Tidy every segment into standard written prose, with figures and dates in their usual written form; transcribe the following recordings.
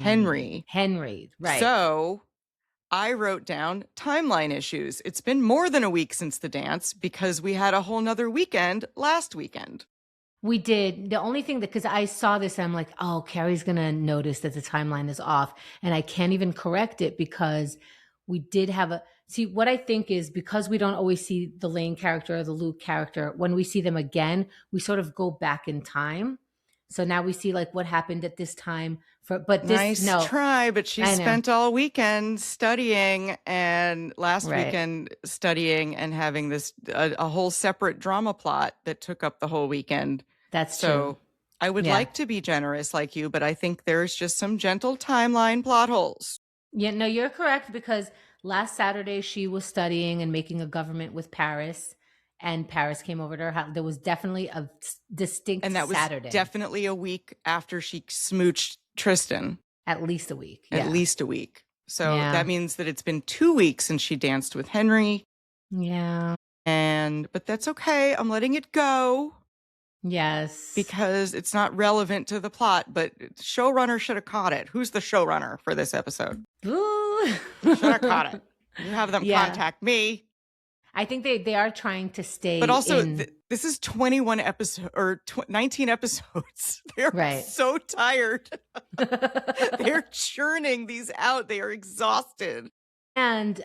Henry. Henry, right. So I wrote down timeline issues. It's been more than a week since the dance because we had a whole nother weekend last weekend. We did. The only thing that, because I saw this, I'm like, oh, Carrie's going to notice that the timeline is off. And I can't even correct it because we did have see, what I think is because we don't always see the Lane character or the Luke character, when we see them again, we sort of go back in time. So now we see like what happened at this time but this, nice try, but she spent all weekend studying and last weekend studying and having this, a whole separate drama plot that took up the whole weekend. That's true. I would like to be generous like you, but I think there's just some gentle timeline plot holes. Yeah, no, you're correct because last Saturday she was studying and making a government with Paris, and Paris came over to her house. There was definitely a distinct Saturday. And that was definitely a week after she smooched Tristan. At least a week. At least a week. So that means that it's been 2 weeks since she danced with Henry. Yeah. But that's okay. I'm letting it go. Yes. Because it's not relevant to the plot, but showrunner should have caught it. Who's the showrunner for this episode? Ooh. Should have caught it. You have them contact me. I think they are trying to stay. But also, this is 21 episodes or 19 episodes. They're so tired. They're churning these out. They are exhausted. And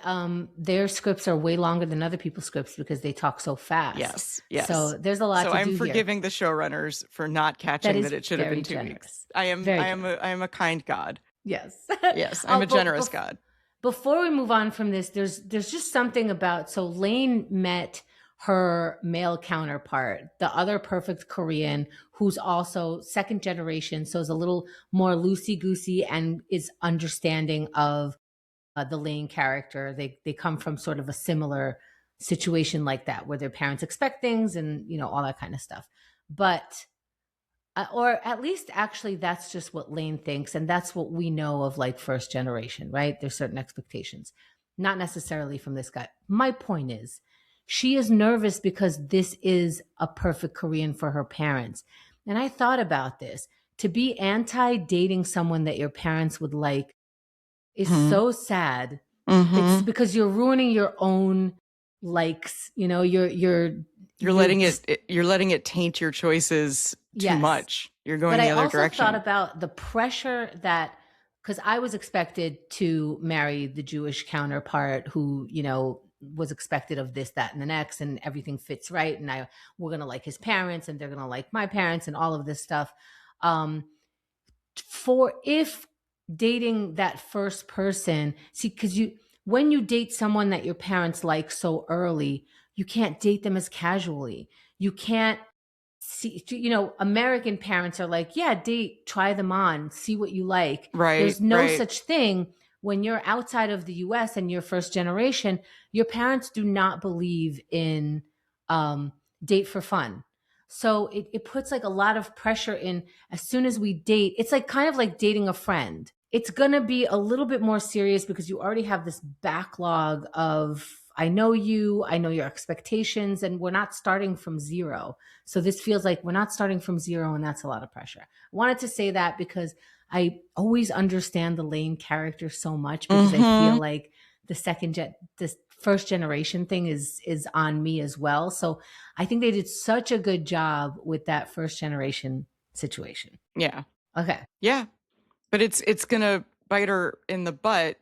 their scripts are way longer than other people's scripts because they talk so fast. Yes. So there's a lot to do. So I'm forgiving the showrunners for not catching that it should have been 2 weeks. I am a kind God. Yes. Yes, I'm a generous God. Before we move on from this, there's just something about, so Lane met her male counterpart, the other perfect Korean, who's also second generation, so is a little more loosey-goosey and is understanding of the Lane character. They come from sort of a similar situation like that, where their parents expect things and, you know, all that kind of stuff. But or at least actually that's just what Lane thinks, and that's what we know of like first generation, right? There's certain expectations, not necessarily from this guy. My point is, she is nervous because this is a perfect Korean for her parents. And I thought about this. To be anti-dating someone that your parents would like is so sad. It's because you're ruining your own likes. You know, you're letting it taint your choices too much. You're going the other direction. But I also thought about the pressure that, because I was expected to marry the Jewish counterpart who, you know, was expected of this, that, and the next, and everything fits right. And we're going to like his parents and they're going to like my parents and all of this stuff. If dating that first person, because when you date someone that your parents like so early, you can't date them as casually. You can't see, you know, American parents are like, yeah, date, try them on, see what you like. Right. There's no such thing. When you're outside of the US and you're first generation, your parents do not believe in date for fun. So it puts like a lot of pressure in as soon as we date. It's like kind of like dating a friend. It's going to be a little bit more serious because you already have this backlog of, I know you, I know your expectations, and we're not starting from zero. So this feels like we're not starting from zero, and that's a lot of pressure. I wanted to say that because I always understand the Lane character so much because I feel like this first generation thing is on me as well. So I think they did such a good job with that first generation situation. Yeah. Okay. Yeah. But it's going to bite her in the butt.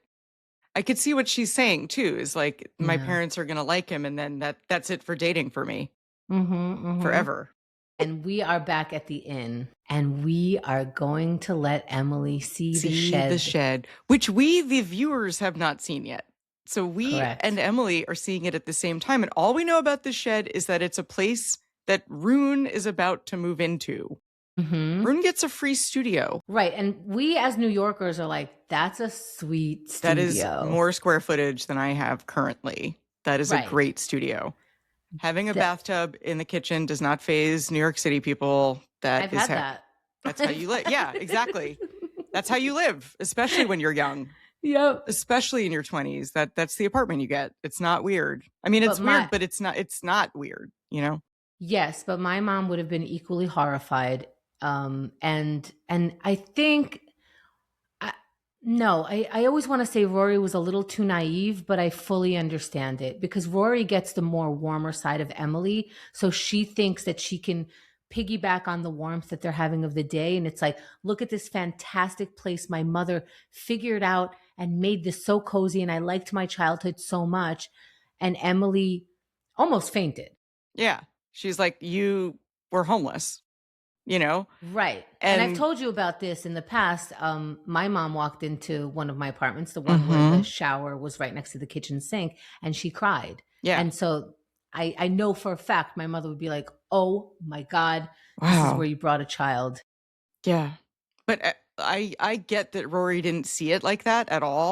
I could see what she's saying too, is like, my parents are going to like him. And then that's it for dating for me forever. And we are back at the inn, and we are going to let Emily see the shed, which we, the viewers, have not seen yet. So we and Emily are seeing it at the same time. And all we know about the shed is that it's a place that Rune is about to move into. Rune gets a free studio. Right. And we as New Yorkers are like, that's a sweet studio. That is more square footage than I have currently. That is a great studio. Having a bathtub in the kitchen does not faze New York City people. I've had that. That's how you live. Yeah, exactly. That's how you live, especially when you're young. Yep. Especially in your 20s. That's the apartment you get. It's not weird. I mean, it's weird, but it's not weird, you know? Yes, but my mom would have been equally horrified. And I think No, I always want to say Rory was a little too naive, but I fully understand it because Rory gets the more warmer side of Emily. So she thinks that she can piggyback on the warmth that they're having of the day. And it's like, look at this fantastic place my mother figured out and made this so cozy. And I liked my childhood so much. And Emily almost fainted. Yeah. She's like, you were homeless, you know? Right. And I've And told you about this in the past. My mom walked into one of my apartments, the one where the Mhm. shower was right next to the kitchen sink, and she cried. Yeah. And so I know for a fact my mother would be like, oh my God, this is where Wow. you brought a child. Yeah. But I get that Rory didn't see it like that at all.